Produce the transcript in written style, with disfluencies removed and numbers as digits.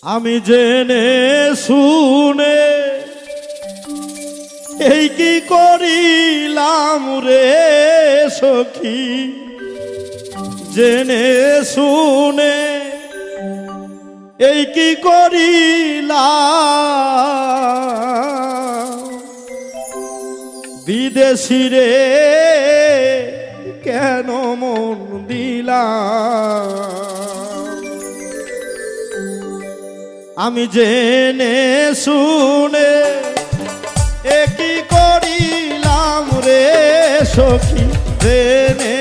আমি জেনে শুনে এই কি করিলাম রে সখী, জেনে শুনে এই কি করিলাম, বিদেশি রে কেন মন দিলাম। আমি জেনে শুনে এ কি করিলাম রে সখী, জেনে